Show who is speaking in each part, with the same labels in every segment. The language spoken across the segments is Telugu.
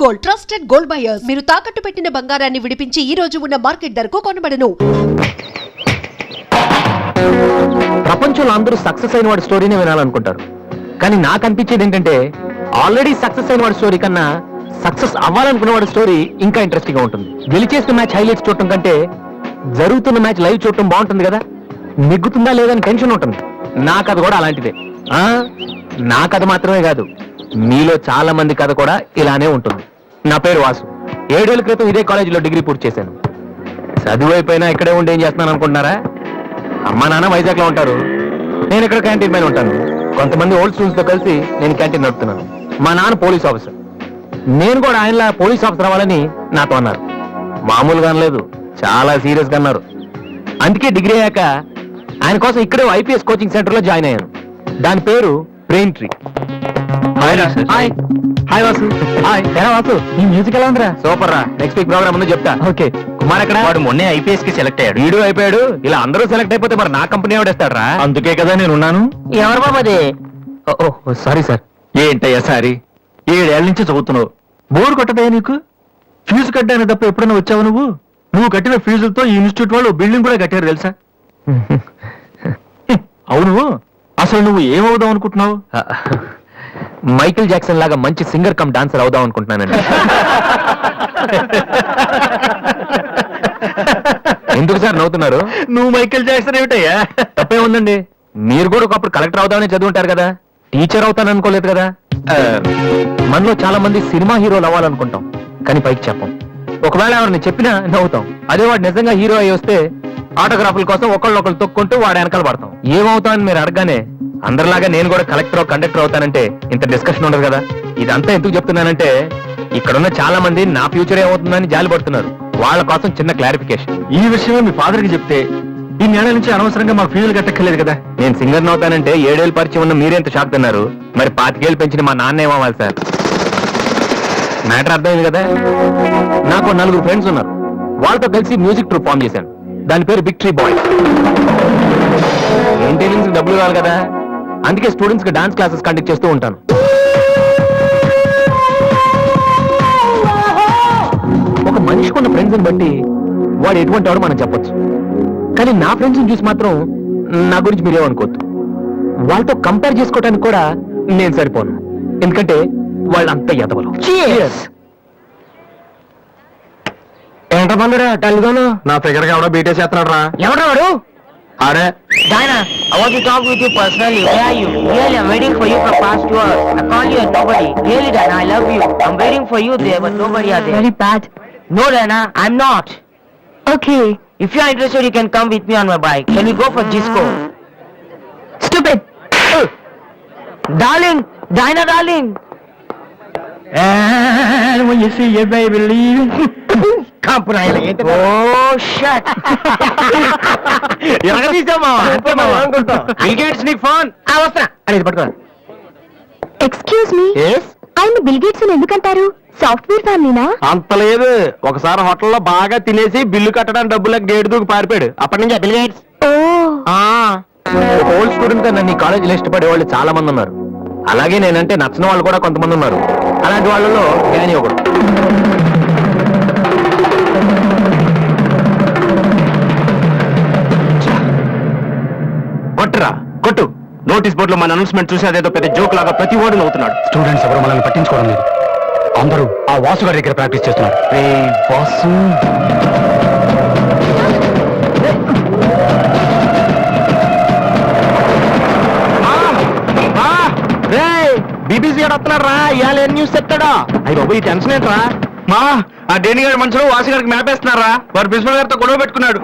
Speaker 1: Gold, trusted gold buyers. మీరు తాకట్టు పెట్టిన బంగారాన్ని విడిపించి ఈ రోజు ఉన్న మార్కెట్ ధరకు కొనబడను.
Speaker 2: ప్రపంచంలో అందరూ సక్సెస్ అయిన వాడి స్టోరీనే వినాలనుకుంటారు, కానీ నాకు అనిపించేది ఏంటంటే ఆల్రెడీ సక్సెస్ అయిన వాడి స్టోరీ కన్నా సక్సెస్ అవ్వాలనుకున్న వాడి స్టోరీ ఇంకా ఇంట్రెస్టింగ్ గా ఉంటుంది. గెలిచేసిన మ్యాచ్ హైలైట్స్ చూడటం కంటే జరుగుతున్న మ్యాచ్ లైవ్ చూడటం బాగుంటుంది కదా. నెగ్గుతుందా లేదని టెన్షన్ ఉంటుంది. నా కథ కూడా అలాంటిదే. నా కథ మాత్రమే కాదు, మీలో చాలా మంది కథ కూడా ఇలానే ఉంటుంది. నా పేరు వాసు. 7 ఏళ్ల క్రితం ఇదే కాలేజీలో డిగ్రీ పూర్తి చేశాను. చదువు అయిపోయినా ఇక్కడే ఉండి ఏం చేస్తున్నాను అనుకుంటున్నారా? అమ్మా నాన్న వైజాగ్ లో ఉంటారు, నేను ఇక్కడ క్యాంటీన్ పైన ఉంటాను. కొంతమంది ఓల్డ్ స్టూడెంట్స్ తో కలిసి నేను క్యాంటీన్ నడుపుతున్నాను. మా నాన్న పోలీస్ ఆఫీసర్, నేను కూడా ఆయనలా పోలీస్ ఆఫీసర్ అవ్వాలని నాతో అన్నారు. మామూలుగా అనలేదు, చాలా సీరియస్ గా అన్నారు. అందుకే డిగ్రీ అయ్యాక ఆయన కోసం ఇక్కడే ఐపీఎస్ కోచింగ్ సెంటర్ లో జాయిన్ అయ్యాను. దాని పేరు brain tree. Hi Vasu. Hi Vasu, ఈ మ్యూజిక్ ఎలా ఉందిరా? సూపర్ రా. నెక్స్ట్ వీక్ ప్రోగ్రామ్ ఉందో చెప్తా. ఓకే. కుమార్ ఎక్కడ? వాడు మొన్నే ఐపీఎస్ కి సెలెక్ట్ అయ్యాడు. వీడు అయిపోయాడు. ఇలా అందరూ సెలెక్ట్ అయిపోతే మరి నా కంపెనీ ఎవడేస్తాడు రా? అందుకే కదా నేను ఉన్నాను. ఎవరు బాబు అది? Sorry sir. ఏంటయ్యా సారీ? 7 ఏళ్ల నుంచి చదువుతున్నావు, బోర్ కొట్టదయ్యా నీకు? ఫీజు కట్టాను తప్ప ఎప్పుడైనా వచ్చావు నువ్వు? నువ్వు కట్టిన ఫీజులతో ఈ ఇన్స్టిట్యూట్ వాళ్ళు బిల్డింగ్ కూడా కట్టారు తెలుసా? అవును, అసలు నువ్వు ఏమవుదాం అనుకుంటున్నావు? మైకేల్ జాక్సన్ లాగా మంచి సింగర్ కమ్ డాన్సర్ అవుదాం అనుకుంటున్నానండి. ఎందుకు సార్ నవ్వుతున్నారు? నువ్వు మైకేల్ జాక్సన్ ఏమిటయ్యా? తప్పే ఉందండి, మీరు కూడా ఒకప్పుడు కలెక్టర్ అవుదామని చదువుంటారు కదా, టీచర్ అవుతాను అనుకోలేదు కదా. మనలో చాలా మంది సినిమా హీరోలు అవ్వాలనుకుంటాం, కానీ పైకి చెప్పం. ఒకవేళ ఎవరిని చెప్పినా నవ్వుతాం. అదే వాడు నిజంగా హీరో అయ్యి వస్తే ఆటోగ్రాఫ్ల కోసం ఒకళ్ళు తొక్కుంటూ వాడు వెనకాల పడతాం. ఏమవుతామని మీరు అడగగానే అందరిలాగా నేను కూడా కలెక్టర్ కండక్టర్ అవుతానంటే ఇంత డిస్కషన్ ఉండదు కదా. ఇదంతా ఎందుకు చెప్తున్నానంటే ఇక్కడున్న చాలా మంది నా ఫ్యూచర్ ఏమవుతుందని జాలి పడుతున్నారు. వాళ్ళ కోసం చిన్న క్లారిఫికేషన్. ఈ విషయమే మీ ఫాదర్ కి చెప్తే ఈ నెల నుంచి అనవసరంగా మా ఫీజులు కట్టక్కర్లేదు కదా. నేను సింగర్ అవుతానంటే 7 ఏళ్ళు పరిచయం ఉన్న మీరెంత షాక్ తిన్నారు, మరి 25 ఏళ్ళు పెంచిన మా నాన్న ఏమవ్వాలి సార్? మ్యాటర్ అర్థమైంది కదా. నాకు 4 ఫ్రెండ్స్ ఉన్నారు, వాళ్ళతో కలిసి మ్యూజిక్ ట్రూప్ ఫామ్ చేశాను. దాని పేరు బిగ్ ట్రీ బాయ్. మెయింటెనెన్స్ డబ్బులు కావాలి కదా, అందుకే స్టూడెంట్స్ కి డాన్స్ క్లాసెస్ కండక్ట్ చేస్తూ ఉంటాను. ఒక మనిషికి ఉన్న ఫ్రెండ్స్ ని బట్టి వాడు ఎటువంటి వాడు మనం చెప్పొచ్చు, కానీ నా ఫ్రెండ్స్ ని చూసి మాత్రం నా గురించి మీరేమనుకోవద్దు. వాళ్ళతో కంపేర్ చేసుకోవడానికి కూడా నేను సరిపోను, ఎందుకంటే వాళ్ళంతా ఎదవలు. ఏంట బంధురా టల్గాను? నా ఫిగర్ గా ఎవడో బీటే చేస్తున్నాడు రా. ఎవడా వాడు? అరే
Speaker 3: Diana, I want to talk with you personally. Where are you? Really, I'm waiting for you for past 2 hours. I called you and nobody. Really, Diana, I love you. I'm waiting for you there, but nobody are there.
Speaker 4: Very bad.
Speaker 3: No, Diana, I'm not.
Speaker 4: Okay.
Speaker 3: If you are interested, you can come with me on my bike. Can we go for disco?
Speaker 4: Stupid.
Speaker 3: Darling, Diana, darling.
Speaker 2: And when you see your baby leaving,
Speaker 3: Oh, shit.
Speaker 4: Excuse me. ఆయన బిల్ గేట్స్ ఎందుకంటారు? సాఫ్ట్వేర్ ఫ్యామిలీనా?
Speaker 2: అంత లేదు. ఒకసారి హోటల్లో బాగా తినేసి బిల్లు కట్టడానికి డబ్బులకు గేట్ దూకి పారిపోయాడు. అప్పటి నుంచి బిల్ గేట్స్. ఓల్డ్ స్టూడెంట్ గా నన్ను ఈ కాలేజీలో ఇష్టపడే వాళ్ళు చాలా మంది ఉన్నారు. అలాగే నేనంటే నచ్చిన వాళ్ళు కూడా కొంతమంది ఉన్నారు. అలాంటి వాళ్ళలో జ్ఞాని ఒకడు. కొట్టురా కొట్టు. నోటీస్ బోర్డులో మన అనౌన్స్మెంట్ చూసి అదేదో పెద్ద జోక్ లాగా ప్రతి ఓడు నవ్వుతున్నాడు. స్టూడెంట్స్ ఎవరు మనల్ని పట్టించుకోవడం లేదు. అందరూ ఆ వాసు గారి దగ్గర ప్రాక్టీస్ చేస్తున్నారు. వాసు బీబీసీ గారు వస్తున్నాడు రా. ఇవాళ ఏం న్యూస్ చెప్తాడా? అయ్యి బాబు, ఈ టెన్షన్ ఏంట్రా? మా ఆ డేని గారి మనుషులు వాసు గారికి మేపేస్తున్నారా? వారు ప్రిన్సిపల్ గారితో గొడవ పెట్టుకున్నాడు.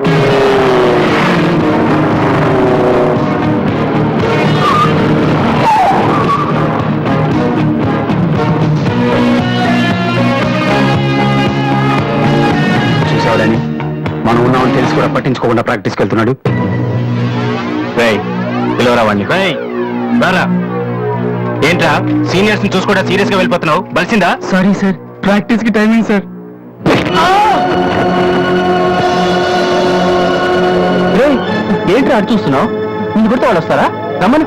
Speaker 2: చూసావని మనం ఉన్నామని తెలిసి కూడా పట్టించుకోకుండా ప్రాక్టీస్కి వెళ్తున్నాడు. పిలవరా వాడిని. రారా. ఏంట్రా సీనియర్స్ ని చూసుకోవడం సీరియస్ గా వెళ్ళిపోతున్నావు? బలిసిందా? సారీ సార్, ప్రాక్టీస్ కి టైమింగ్ సార్. ఏంట్రా అటు చూస్తున్నావు? నిన్ను కొడితే వాళ్ళు వస్తారా? రమ్మని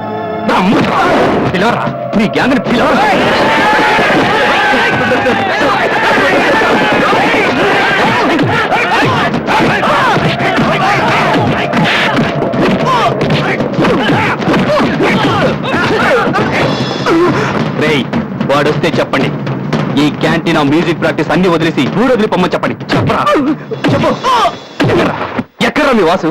Speaker 2: పిలవరా. నీ గ్యాంగ్ ని పిలవరా. ఈ క్యాంటీన్ మ్యూజిక్ ప్రాక్టీస్ అన్ని వదిలేసి ఊరు వదిలి పొమ్మని చెప్పండి. చెప్పరా చెప్పు. ఎక్కడా మీ వాసు?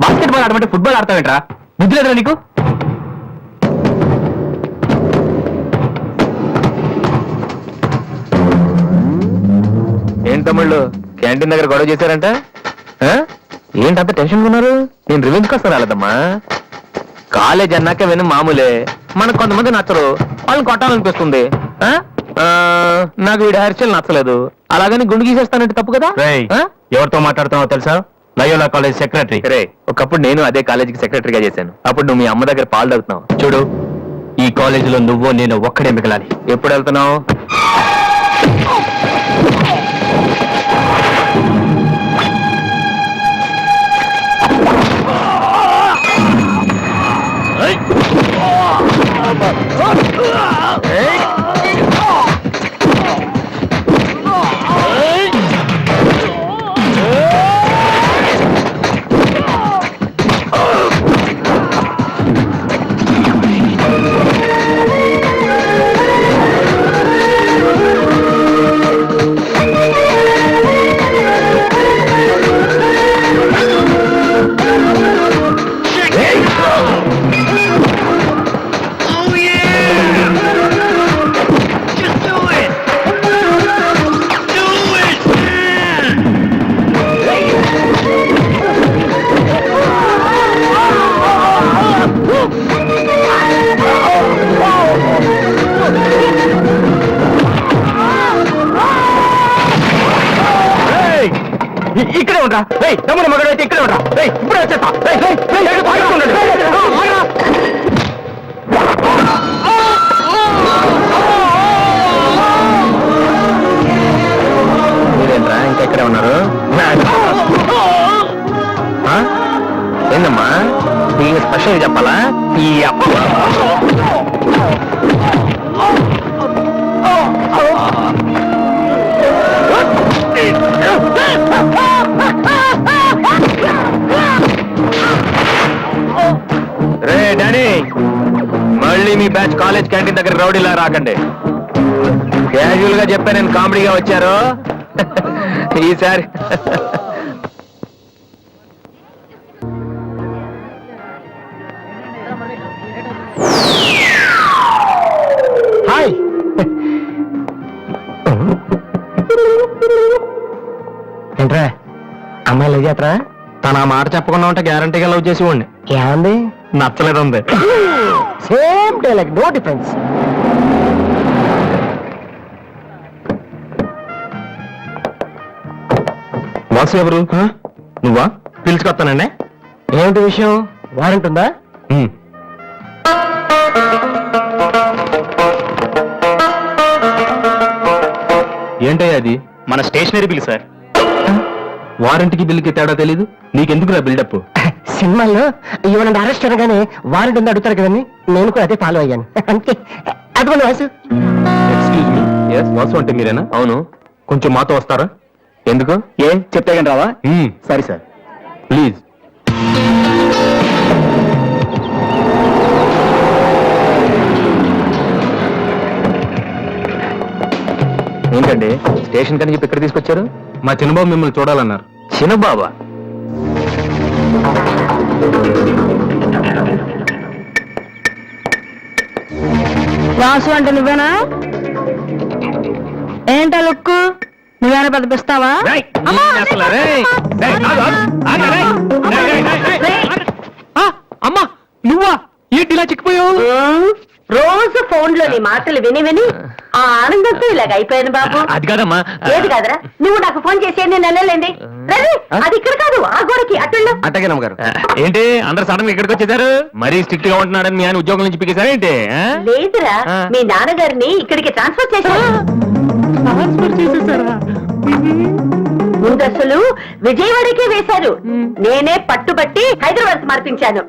Speaker 2: బాస్కెట్బాల్ ఆడమంటే ఫుట్బాల్ ఆడతావేంట్రా? బుద్ధి లేదురా నీకు? ఏంటి తమ్ముళ్ళు క్యాంటీన్ దగ్గర గొడవ చేశారంట? ఏంటంత టెన్షన్ ఉన్నారు? నేను రివెంజ్ కోసం రాలేదమ్మా. కాలేజ్ అన్నాక విని మామూలే. మనకు కొంతమంది నచ్చరు, వాళ్ళని కొట్టాలనిపిస్తుంది. నాకు వీడి హెయిర్ నచ్చలేదు, అలాగని గుండు గీసేస్తానంటే తప్పు కదా? ఎవరితో మాట్లాడుతున్నావో తెలుసా? Loyola college secretary. రే, ఒకప్పుడు నేను అదే కాలేజీకి సెక్రటరీగా చేశాను. అప్పుడు నువ్వు మీ అమ్మ దగ్గర పాలు తాగుతున్నావు. చూడు, ఈ కాలేజీలో నువ్వు నేను ఒక్కడే మిగలాలి. ఎప్పుడు వెళ్తున్నావు? ఇక్కడే ఉండరా? తమ్ముడు మగడు అయితే ఇక్కడే ఉండరా? ఇప్పుడు వచ్చేస్తా. మీరేంట్రా ఇంకా ఇక్కడే ఉన్నారు? ఏందమ్మా దీనికి స్పెషల్ చెప్పాలా? ఈ రే డానీ, మళ్ళీ మీ బ్యాచ్ కాలేజ్ క్యాంటీన్ దగ్గర రౌడీలా రాకండి. క్యాజువల్ గా చెప్పా, నేను కామెడీగా వచ్చారు ఈసారి. హాయ్. ఏంట్రా అమ్మాయి లవ్ చేతరా? తన ఆ మాట చెప్పకుండా ఉంటే గ్యారంటీగా లవ్ చేసి ఉండి. ఏమంది? నచ్చలేదు ఉంది. Same dialogue, no difference. Vasu ఎవరు? నువ్వా? పిలుచుకొస్తానండి. ఏమిటి విషయం? వారెంట్ ఉందా? ఏంటయ్యా అది? మన స్టేషనరీ బిల్ సార్. వారంటీకి బిల్లుకి తేడా తెలీదు నీకెందుకు బిల్డప్? సినిమాల్లో ఇవ్వనండి అరెస్ట్ అనగానే వారెంట్ ఉంది అడుగుతారు కదండి, నేను కూడా అదే ఫాలో అయ్యాను అంతే. అదిగోండి Vasu. Excuse me. Yes, Vasu అంటే మీరేనా? అవును. కొంచెం మాతో వస్తారా? ఎందుకు? ఏ చెప్తే కానీ రావా? సరే సార్, ప్లీజ్. ఏంటండి స్టేషన్ కని చెప్పి ఇక్కడ తీసుకొచ్చారు? మా చిన్నబాబు మిమ్మల్ని చూడాలన్నారు. చిన్నబాబా?
Speaker 5: వాసు అంటే నువ్వేనా? ఏంటా లుక్కు? నువ్వేనా పదిపిస్తావా?
Speaker 2: అమ్మా నువ్వా? ఏంటి ఇలా చిక్కిపోయావు?
Speaker 5: రోజు ఫోన్ లో నీ మాటలు విని విని ఆ ఆనందంతో ఇలాగ అయిపోయాను బాబు.
Speaker 2: అది కాదమ్మా.
Speaker 5: ఏది కాదురా, నువ్వు నాకు ఫోన్ చేసి నేను వెళ్ళలేండి. అది ఇక్కడ కాదు, ఆ గోడకి అటు.
Speaker 2: అట్టగే నమ్మగారు. ఏంటి అందరు సడన్ గా ఇక్కడికి వచ్చేసారు? మరీ స్ట్రిక్ట్ గా ఉంటున్నాడని మీ ఆయన ఉద్యోగం నుంచి పిగేశారా ఏంటి?
Speaker 5: లేదురా, మీ నాన్నగారిని ఇక్కడికి ట్రాన్స్ఫర్ చేశారు. ముందు అసలు విజయవాడకే వేశారు. నేనే పట్టుబట్టి హైదరాబాద్ మార్పించాను.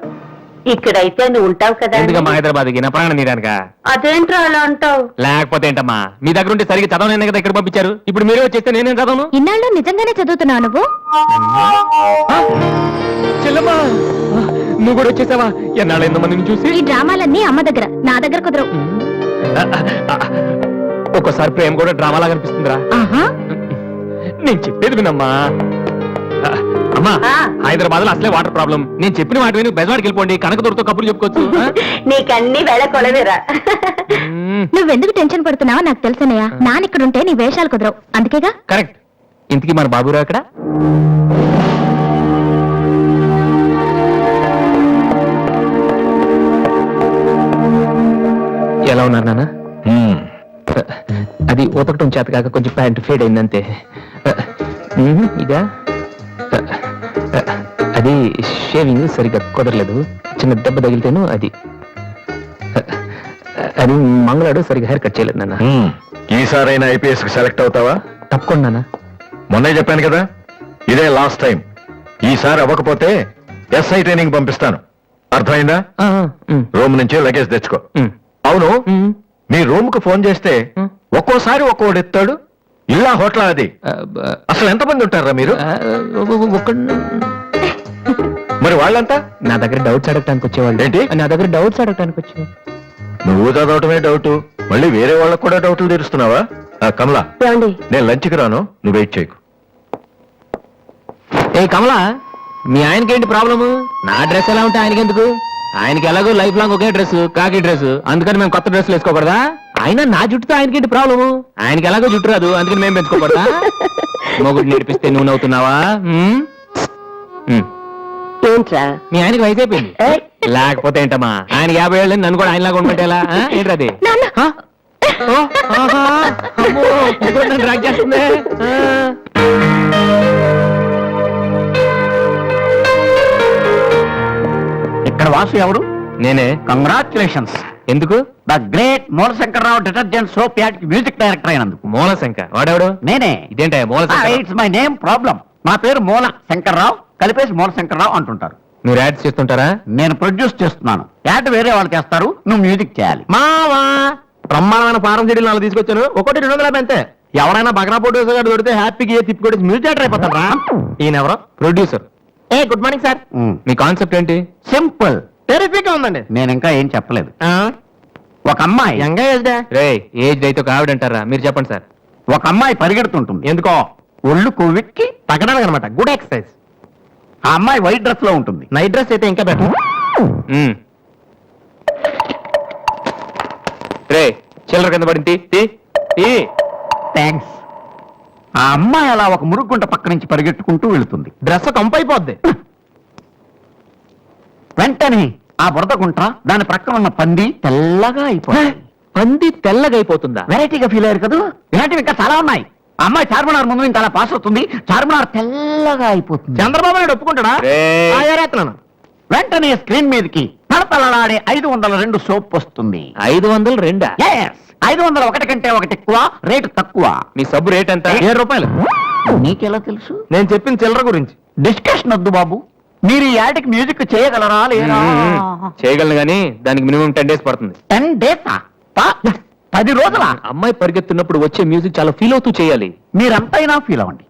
Speaker 5: ఇక్కడైతే నువ్వు ఉంటావు కదా.
Speaker 2: ఎందుకమ్మా హైదరాబాద్ కి నా ప్రాణం నీరానుక?
Speaker 5: అదేంట్రా అలా అంటావు?
Speaker 2: లేకపోతే ఏంటమ్మా, మీ దగ్గర ఉంటే సరిగ్గా చదవనే కదా ఇక్కడ పంపించారు. ఇప్పుడు మీరే వచ్చేస్తే నేనేం చదవను?
Speaker 4: ఇన్నాళ్ళు నిజంగానే చదువుతున్నావు నువ్వు?
Speaker 2: చెల్లమ్మా, నువ్వు కూడా వచ్చేసావా? ఎన్నాళ్ళు ఎంతమందిని చూసి.
Speaker 4: ఈ డ్రామాలన్నీ అమ్మ దగ్గర, నా దగ్గర కుదరవు.
Speaker 2: ఒక్కోసారి ప్రేమ కూడా డ్రామాలా కనిపిస్తుందిరా.
Speaker 4: ఆహా,
Speaker 2: నేను చెప్పేది వినమ్మా. అమ్మా, హైదరాబాద్ లో అసలే వాటర్ ప్రాబ్లం. నేను చెప్పిన వాటి విని బెజవాడికి వెళ్ళిపోండి, కనకదుర్తో కబుర్లు చెప్పుకోవచ్చు.
Speaker 5: నీకన్నీ వేళ కొలవేరా.
Speaker 4: నువ్వెందుకు టెన్షన్ పడుతున్నావో నాకు తెలుసనయ్య. నానిక్కడుంటే నీ వేషాలు కుదరవు, అందుకేగా.
Speaker 2: కరెక్ట్. ఇంతకీ మన బాబురావు ఎక్కడ? ఎలా ఉన్నారు నాన్న? అది ఉతకటం చేత కాక కొంచెం ప్యాంట్ ఫేడ్ అయిందంతే. ఇదా? అది షేవింగ్ సరిగ్గా కుదరలేదు, చిన్న దెబ్బ తగిలితేను. అది అది మంగళాడు సరిగ్గా హెయిర్ కట్ చేయలేదు నాన్న.
Speaker 6: ఈసారైనా ఐపీఎస్ కి సెలెక్ట్ అవుతావా?
Speaker 2: తప్పకుండా నాన్న.
Speaker 6: మొన్నే చెప్పాను కదా, ఇదే లాస్ట్ టైం. ఈసారి అవ్వకపోతే ఎస్ఐ ట్రైనింగ్ పంపిస్తాను. అర్థమైందా? రూమ్ నుంచి లగేజ్ తెచ్చుకో. అవును, మీ రూమ్ కు ఫోన్ చేస్తే ఒక్కోసారి ఒక్కోడు ఎత్తాడు. ఇల్లా హోటల్ అది? అసలు ఎంతమంది ఉంటారా మీరు? మరి వాళ్ళంతా
Speaker 2: నా దగ్గర డౌట్స్ అడగటానికి వచ్చేవాళ్ళు.
Speaker 6: ఏంటి?
Speaker 2: నా దగ్గర డౌట్స్ అడగటానికి వచ్చేవాళ్ళు.
Speaker 6: నువ్వు చదవటమే డౌట్, మళ్ళీ వేరే వాళ్ళకు కూడా డౌట్లు తీరుస్తున్నావా? కమలా, నేను లంచ్కి రాను, నువ్వు వెయిట్ చేయకు.
Speaker 2: ఏ కమలా, మీ ఆయనకేంటి ప్రాబ్లము? నా డ్రెస్ ఎలా ఉంటే ఆయనకెందుకు? ఆయనకి ఎలాగో లైఫ్ లాంగ్ ఒకే డ్రెస్, కాకి డ్రెస్, అందుకని మేము కొత్త డ్రెస్లు వేసుకోకూడదా? ఆయన నా జుట్టుతో ఆయనకేంటి ప్రాబ్లము? ఆయనకి ఎలాగో జుట్టు రాదు, అందుకని మేము పెంచుకోకూడదా? మొగుడు నేర్పిస్తే నువ్వు నవ్వుతున్నావా?
Speaker 5: ఏంట్రా?
Speaker 2: మీ ఆయనకి వయసు అయిపోయింది. లేకపోతే ఏంటమ్మా, ఆయన 50 ఏళ్ళు, నన్ను కూడా ఆయనలాగా ఉండమంటేలా? ఏంటది? డ్రాక్ చేస్తుంది.
Speaker 3: ఇక్కడ వాసు ఎవరు?
Speaker 2: నేనే.
Speaker 3: కంగ్రాచులేషన్స్.
Speaker 2: ఎందుకు?
Speaker 3: The great Moolashankararao detergent soap ad కి మ్యూజిక్ డైరెక్టర్ అయినందుకు.
Speaker 2: మూలశంకర్ వాడెవడు?
Speaker 3: నేనే.
Speaker 2: ఇదేంటే Moolashankar?
Speaker 3: It's my name problem. నా పేరు మూల శంకర్రావు, కలిపేసి మూలశంకరరావు అంటుంటారు.
Speaker 2: మీరు యాడ్స్ చేస్తుంటారా?
Speaker 3: నేను ప్రొడ్యూస్ చేస్తున్నాను. యాడ్ వేరే వాళ్ళు చేస్తారు, నువ్వు మ్యూజిక్ చేయాలి.
Speaker 2: మావా, బ్రహ్మాండమైన ఫారం చెడీలు నాలుగు తీసుకొచ్చాను, ఒకటి 250 అంతే. ఎవరైనా బగ్రా ఫోటోస్ గారు దొరికితే హ్యాపీగా తిప్పికొట్టి మ్యూజిక్ డైరెక్టర్ అయిపోతాడు రా. ఈయన ఎవరో producer. A good morning sir. Me concept ఏంటి?
Speaker 3: సింపుల్,
Speaker 2: టెరిఫిక్ గా ఉందండి.
Speaker 3: నేను ఇంకా ఏం చెప్పలేదు. ఒక అమ్మాయి
Speaker 2: రే, ఏజ్ అయితే ఒక ఆవిడ అంటారా? మీరు చెప్పండి సార్.
Speaker 3: ఒక అమ్మాయి పరిగెడుతుంటుంది.
Speaker 2: ఎందుకో?
Speaker 3: ఒళ్ళు కొవ్వెక్కి
Speaker 2: తగ్గడానికి అనమాట. Good exercise.
Speaker 3: ఆ అమ్మాయి వైట్ డ్రెస్ లో ఉంటుంది.
Speaker 2: నైట్ డ్రెస్ అయితే ఇంకా బెటర్. రే, చిల్లర కింద పడింది.
Speaker 3: థ్యాంక్స్. ఆ అమ్మాయి అలా ఒక మురుగుంట పక్క నుంచి పరిగెట్టుకుంటూ వెళుతుంది.
Speaker 2: డ్రెస్ కంపు అయిపోద్ది.
Speaker 3: వెంటనే ఆ బురద గుంట, దాని ప్రక్కన ఉన్న పంది తెల్లగా అయిపోయింది.
Speaker 2: పంది తెల్లగా అయిపోతుందా?
Speaker 3: వెరైటీగా ఫీల్ అయ్యారు కదా. ఇలాంటివి ఇంకా చాలా ఉన్నాయి. అమ్మాయి చార్మినార్ ముందు ఇంత అలా పాస్ అవుతుంది, చార్మినార్ తెల్లగా అయిపోతుంది.
Speaker 2: చంద్రబాబు నాయుడు ఒప్పుకుంటాడా?
Speaker 3: వెంటనే స్క్రీన్ మీదకి తలతలలాడే 502 సోప్ వస్తుంది.
Speaker 2: 502?
Speaker 3: 501 కంటే ఒకటి ఎక్కువ, రేటు తక్కువ.
Speaker 2: మీ సబ్బు రేట్ ఎంత? 7 రూపాయలు.
Speaker 3: నీకెలా తెలుసు?
Speaker 2: నేను చెప్పిన చిల్లర గురించి.
Speaker 3: డిస్కషన్ వద్దు బాబు. మీరు ఈ యాడ్కి మ్యూజిక్ చేయగలరా లేదా?
Speaker 2: చేయగలను గానీ దానికి మినిమం 10 days పడుతుంది.
Speaker 3: 10 days? 10 రోజుల?
Speaker 2: అమ్మాయి పరిగెత్తున్నప్పుడు వచ్చే మ్యూజిక్ చాలా ఫీల్ అవుతూ చేయాలి.
Speaker 3: మీరంతైనా ఫీల్ అవ్వండి,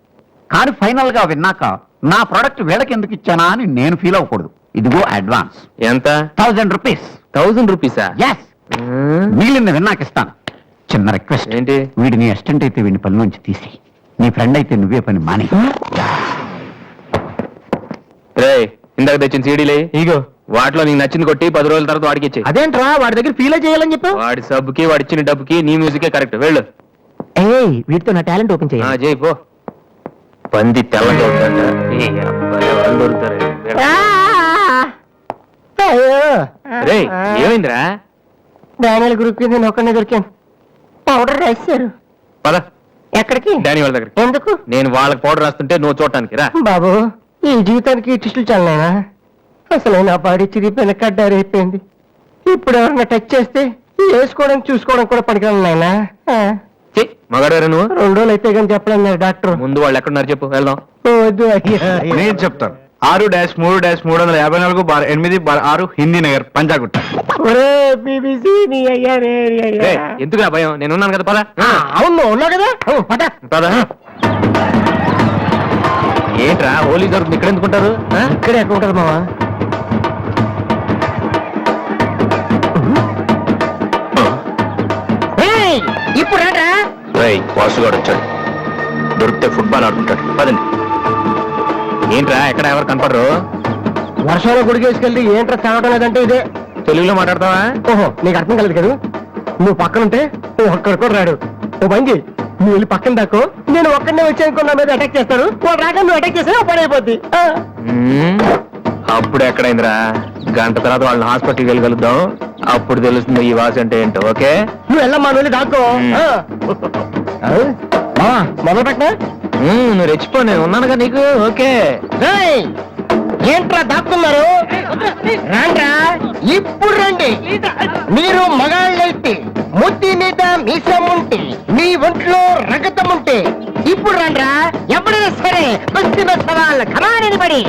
Speaker 3: కానీ ఫైనల్ గా విన్నాక నా ప్రోడక్ట్ వీళ్ళకి ఎందుకు ఇచ్చానా అని నేను ఫీల్ అవ్వకూడదు. ఇదిగో అడ్వాన్స్.
Speaker 2: ఎంత?
Speaker 3: 1000 రూపీస్.
Speaker 2: 1000 రూపీసా?
Speaker 3: ఎస్. మిగిలింది విన్నాక ఇస్తాను. చిన్న రిక్వెస్ట్.
Speaker 2: ఏంటి?
Speaker 3: వీడి నీ అసిస్టెంట్ అయితే వీడిని పని నుంచి తీసి, నీ ఫ్రెండ్ అయితే నువ్వే పని మాని.
Speaker 2: రే, ఇందాక తెచ్చిన సీడీలే ఇగో, వాటిలో నీకు నచ్చింది కొట్టి 10 రోజుల తర్వాత వాడికి ఇచ్చే.
Speaker 3: అదేంట్రా, వాడి దగ్గర ఫీల్ చేయాలని చెప్పు.
Speaker 2: వాడి సబ్బుకి వాడి ఇచ్చిన డబ్బుకి నీ మ్యూజికే కరెక్ట్. వెళ్ళు.
Speaker 3: వీటితో నా టాలెంట్ ఓపెన్
Speaker 2: చేయి పో. పంది తెల్లగా అవుతుంట. వాళ్ళు దొరుకుతారు. రే, ఏమైందిరా?
Speaker 3: డానియల్ గ్రూప్ నేను ఒక్కనే దొరికాను. పౌడర్ రాశారు.
Speaker 2: పద.
Speaker 3: ఎక్కడికి?
Speaker 2: డానీ వాళ్ళ దగ్గర.
Speaker 3: ఎందుకు?
Speaker 2: నేను వాళ్ళకి పౌడర్ రాస్తుంటే నువ్వు చూడటానికి రా.
Speaker 3: బాబు, ఈ జీవితానికి టిస్టులు చాలనా? అసలు నా బాడీ చిరిగిపోయిన కడ్డారైపోయింది. ఇప్పుడు ఎవరన్నా టచ్ చేస్తే వేసుకోవడం చూసుకోవడం కూడా పనికిరాను నాయనా.
Speaker 2: మగాడారు నువ్వు
Speaker 3: 2 రోజులు అయితే కానీ చెప్పలేదు డాక్టర్.
Speaker 2: ముందు వాళ్ళు ఎక్కడున్నారు చెప్పు, వెళ్దాం.
Speaker 3: వద్దు అయ్యా.
Speaker 7: నేను చెప్తాను. 6-3-350-8/6 హిందీ నగర్ పంజాగుట్ట.
Speaker 3: ఒరే బీబీసీ నీ అయ్యా రే నీ అయ్యా.
Speaker 2: ఏయ్, ఎందుకురా భయం, నేను ఉన్నాను కదా, పద.
Speaker 3: అవును ఉన్నావు కదా, పద.
Speaker 2: పద. ఏంట్రా హోలీ జరుగుతుంది ఇక్కడ ఎందుకుంటారు?
Speaker 3: ఇక్కడే ఎక్కడ ఉంటుంది మావా? ఇప్పుడు రా.
Speaker 2: వాసుగాడు వచ్చాడు, దొరికితే ఫుట్బాల్ ఆడుకుంటాడు. పదండి. ఏంట్రా ఎక్కడ ఎవరు కనపడరు?
Speaker 3: వర్షంలో గుడికేసుకెళ్ళి ఏంట్రా చదవటం లేదంటే ఇదే.
Speaker 2: తెలుగులో మాట్లాడతావా?
Speaker 3: ఓహో నీకు అర్థం కలదు కదా, నువ్వు పక్కనుంటే నువ్వు ఒక్కడ కూడా రాడు. ఓ బంగి నువ్వు వెళ్ళి పక్కన దాకో, నేను ఒక్కడనే వచ్చానుకో నా మీద అటాక్ చేస్తాను. వాడు రాక నువ్వు అటాక్ చేస్తే పని అయిపోద్ది.
Speaker 2: అప్పుడు ఎక్కడైందిరా, గంట తర్వాత వాళ్ళని హాస్పిటల్కి వెళ్ళగలుగుతాం, అప్పుడు తెలుస్తుంది ఈ వాసి అంటే ఏంటో. ఓకే
Speaker 3: నువ్వు వెళ్ళమ్మా, నువ్వు వెళ్ళి దాక్కో. మొదలు పెట్టా.
Speaker 2: నువ్వు రెచ్చిపో, నేను ఉన్నానుగా నీకు. ఓకే
Speaker 3: ఏంట్రా దాక్కున్నారు? రండ్రా, ఇప్పుడు రండి. మీరు మగాళ్ళైతే, ముద్ది మీద మీసం ఉంటే, మీ ఒంట్లో రగతం ఉంటే ఇప్పుడు రండ్రా. ఎవరైనా సరే బస్తి సవాల్ కమానని పడి.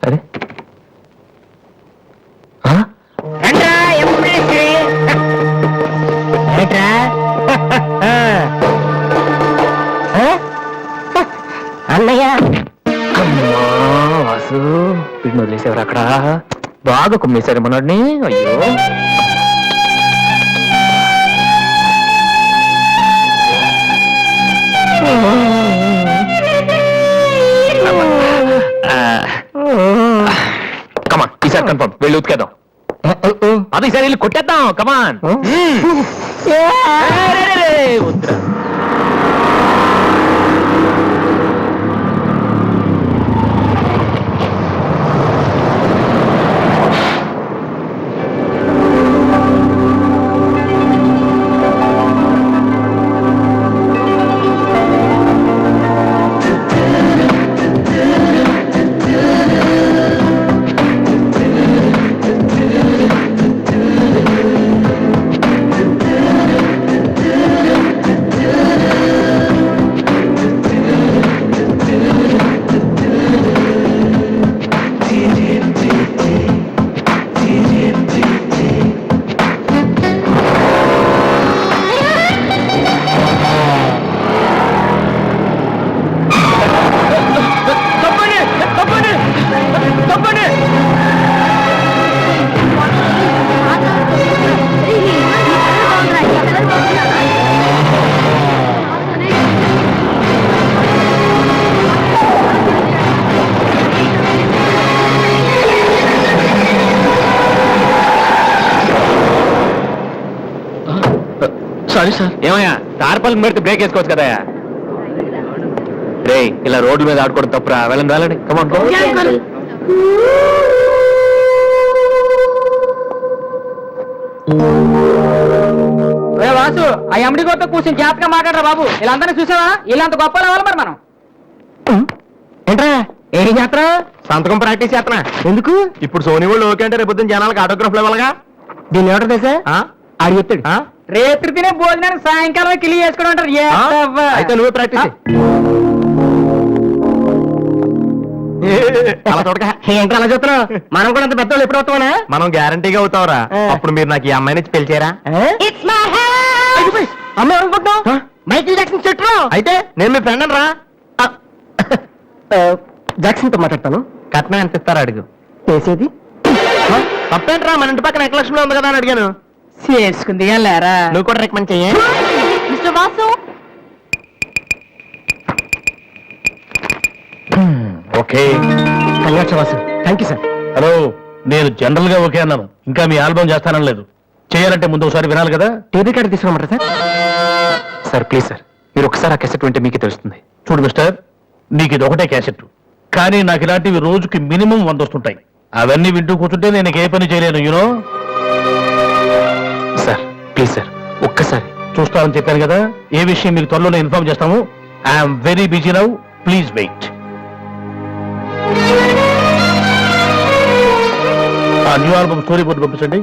Speaker 2: అరే
Speaker 3: రండ్రా, ఎప్పుడు అన్నయ్య.
Speaker 2: అమ్మా వాసు, వీడిని వదిలేసేవారు అక్కడ. బాగా కుమ్మేశారు మనోడిని. అయ్యో కమాన్, ఈసారి కన్ఫర్మ్ వెళ్ళి ఉతికేద్దాం. అది ఈసారి వెళ్ళి కొట్టేద్దాం. కమాన్. వద్దురా. Sorry sir. ఏమయ్యా, తార్పల్కి పెడితే బ్రేక్ వేసుకోవచ్చు కదా. రే, ఇలా రోడ్ల మీద ఆడుకోవడం తప్పురా. వెళ్ళండి వెళ్ళండి. కమాన్.
Speaker 3: వాసు, ఆ ఎమ్మిడి కొత్త కూర్చొని జాతగా మాట్లాడరా బాబు. వీళ్ళందరినీ చూసావా? వీళ్ళంత గొప్ప రావాలి మరి మనం. ఏంట్రా ఏ జాతర?
Speaker 2: సంతకం ప్రాక్టీస్ చేస్తున్నా.
Speaker 3: ఎందుకు?
Speaker 2: ఇప్పుడు సోనీ వాళ్ళు ఓకే అంటే రేపు జనాలకు ఆటోగ్రాఫ్లు ఇవ్వాలిగా.
Speaker 3: దీన్ని ఎవరు తెలుసా? ఆడు చెప్తాడు. రేత్రి తినే భోజనానికి సాయంకాలం కిలి చేసుకుని ఉంటారు.
Speaker 2: అయితే నువ్వే ప్రాక్టీస్. అలా చూడక.
Speaker 3: ఏంట్రా అలా చూస్తున్నావు? మనం కూడా అంత పెద్దవాళ్ళు ఎప్పుడు అవుతామనా?
Speaker 2: మనం గ్యారంటీగా అవుతావురా. అప్పుడు మీరు నాకు ఈ అమ్మాయిని పెళ్లి చేయరా?
Speaker 3: అమ్మాయి అనుకుంటున్నావు? మైకిల్ జాక్సన్ చెట్టు.
Speaker 2: అయితే నేను మీ ఫ్రెండ్ రా.
Speaker 3: జాక్సన్ తో మాట్లాడతాను.
Speaker 2: కట్నం ఎంత ఇస్తారా అడుగు.
Speaker 3: చేసేది
Speaker 2: తప్పేంట్రా, మన ఇంటి పక్కన ఎక్లక్ష్మిలో ఉంది కదా అని అడిగాను.
Speaker 3: చేసుకుంది లేరా
Speaker 2: నువ్వు కూడా రికమెండ్ చెయ్యి.
Speaker 4: Mister Vasu
Speaker 6: okay
Speaker 2: congrats Vasu. Thank you sir.
Speaker 8: Hello, నేను జనరల్ గా ఓకే అన్నాను, ఇంకా మీ ఆల్బమ్ చేస్తానని లేదు. చేయాలంటే ముందు ఒకసారి వినాలి కదా.
Speaker 2: టేబుల్ కార్డు తీసుకురమ్మంటారా సార్? సార్ ప్లీజ్ సార్, మీరు ఒకసారి ఆ కెసెట్ వింటే మీకే తెలుస్తుంది.
Speaker 8: చూడు మిస్టర్, నీకు ఇది ఒకటే క్యాసెట్, కానీ నాకు ఇలాంటివి రోజుకి మినిమం 100 వస్తుంటాయి. అవన్నీ వింటూ కూర్చుంటే నేను ఏ పని చేయలేను, యూనో.
Speaker 2: సార్ ప్లీజ్ సార్, ఒక్కసారి.
Speaker 8: చూస్తానని చెప్పాను కదా, ఏ విషయం మీకు త్వరలోనే ఇన్ఫార్మ్ చేస్తాము. I'm very busy now, please wait. ఆ న్యూ ఆల్బమ్ స్టోరీ బోర్డు పంపించండి.